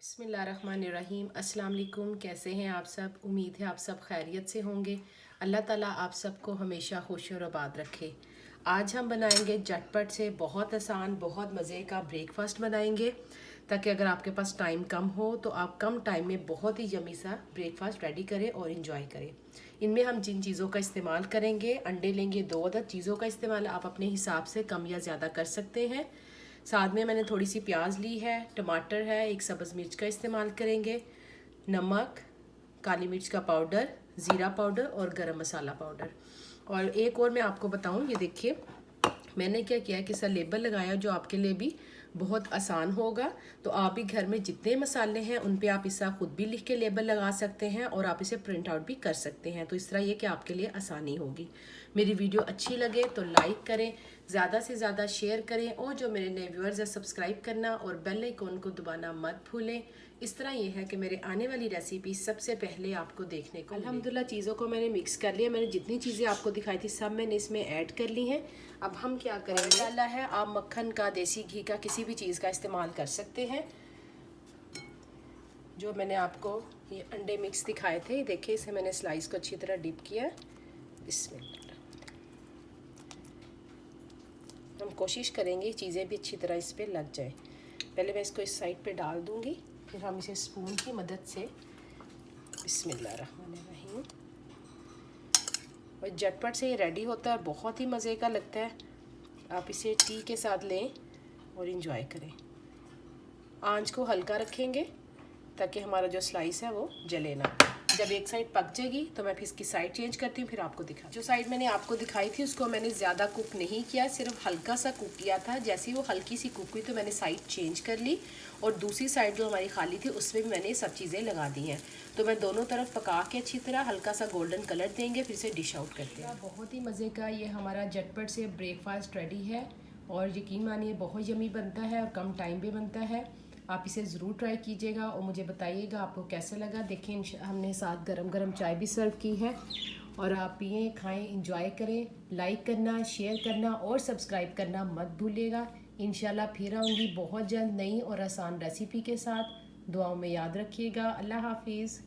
बिस्मिल्लाहिर्रहमानिर्रहीम। अस्सलाम वालेकुम। कैसे हैं आप सब? उम्मीद है आप सब खैरियत से होंगे। अल्लाह ताला आप सबको हमेशा खुश और आबाद रखे। आज हम बनाएंगे झटपट से बहुत आसान बहुत मज़े का ब्रेकफास्ट बनाएंगे, ताकि अगर आपके पास टाइम कम हो तो आप कम टाइम में बहुत ही यमी सा ब्रेकफास्ट रेडी करें और इन्जॉय करें। इनमें हम जिन चीज़ों का इस्तेमाल करेंगे, अंडे लेंगे 2 अदद। चीज़ों का इस्तेमाल आप अपने हिसाब से कम या ज़्यादा कर सकते हैं। साथ में मैंने थोड़ी सी प्याज ली है, टमाटर है, एक सब्ज़ मिर्च का इस्तेमाल करेंगे, नमक, काली मिर्च का पाउडर, ज़ीरा पाउडर और गरम मसाला पाउडर। और एक और मैं आपको बताऊं, ये देखिए मैंने क्या किया है कि इसका लेबल लगाया जो आपके लिए भी बहुत आसान होगा। तो आप भी घर में जितने मसाले हैं उन पे आप इसका खुद भी लिख के लेबल लगा सकते हैं और आप इसे प्रिंट आउट भी कर सकते हैं। तो इस तरह ये कि आपके लिए आसानी होगी। मेरी वीडियो अच्छी लगे तो लाइक करें, ज़्यादा से ज़्यादा शेयर करें और जो मेरे नए व्यूअर्स हैं सब्सक्राइब करना और बेल आइकन को दबाना मत भूलें। इस तरह ये है कि मेरे आने वाली रेसिपी सबसे पहले आपको देखने को अल्हम्दुलिल्लाह। चीज़ों को मैंने मिक्स कर लिया। मैंने जितनी चीज़ें आपको दिखाई थी सब मैंने इसमें ऐड कर ली हैं। अब हम क्या करेंगे, डाला है आप मक्खन का, देसी घी का, किसी भी चीज़ का इस्तेमाल कर सकते हैं। जो मैंने आपको ये अंडे मिक्स दिखाए थे, देखिए इसे मैंने स्लाइस को अच्छी तरह डिप किया। इसमें हम कोशिश करेंगे चीज़ें भी अच्छी तरह इस पर लग जाए। पहले मैं इसको इस साइड पे डाल दूंगी, फिर हम इसे स्पून की मदद से बिस्मिल्लाहिर्रहमानिर्रहीम। और झटपट से ये रेडी होता है, बहुत ही मज़े का लगता है। आप इसे टी के साथ लें और इन्जॉय करें। आंच को हल्का रखेंगे ताकि हमारा जो स्लाइस है वो जले ना। जब एक साइड पक जाएगी तो मैं फिर इसकी साइड चेंज करती हूँ, फिर आपको दिखा। जो साइड मैंने आपको दिखाई थी उसको मैंने ज़्यादा कुक नहीं किया, सिर्फ हल्का सा कुक किया था। जैसे ही वो हल्की सी कुक हुई तो मैंने साइड चेंज कर ली और दूसरी साइड जो हमारी खाली थी उसमें भी मैंने सब चीज़ें लगा दी हैं। तो मैं दोनों तरफ पका के अच्छी तरह हल्का सा गोल्डन कलर देंगे, फिर से डिश आउट करते हैं। बहुत ही मज़े का ये हमारा झटपट से ब्रेकफास्ट रेडी है और यकीन मानिए बहुत यमी बनता है और कम टाइम भी बनता है। आप इसे ज़रूर ट्राई कीजिएगा और मुझे बताइएगा आपको कैसा लगा। देखिए हमने साथ गरम गरम चाय भी सर्व की है और आप पिएँ, खाएं, इंजॉय करें। लाइक करना, शेयर करना और सब्सक्राइब करना मत भूलिएगा। इंशाल्लाह फिर आऊँगी बहुत जल्द नई और आसान रेसिपी के साथ। दुआओं में याद रखिएगा। अल्लाह हाफिज़।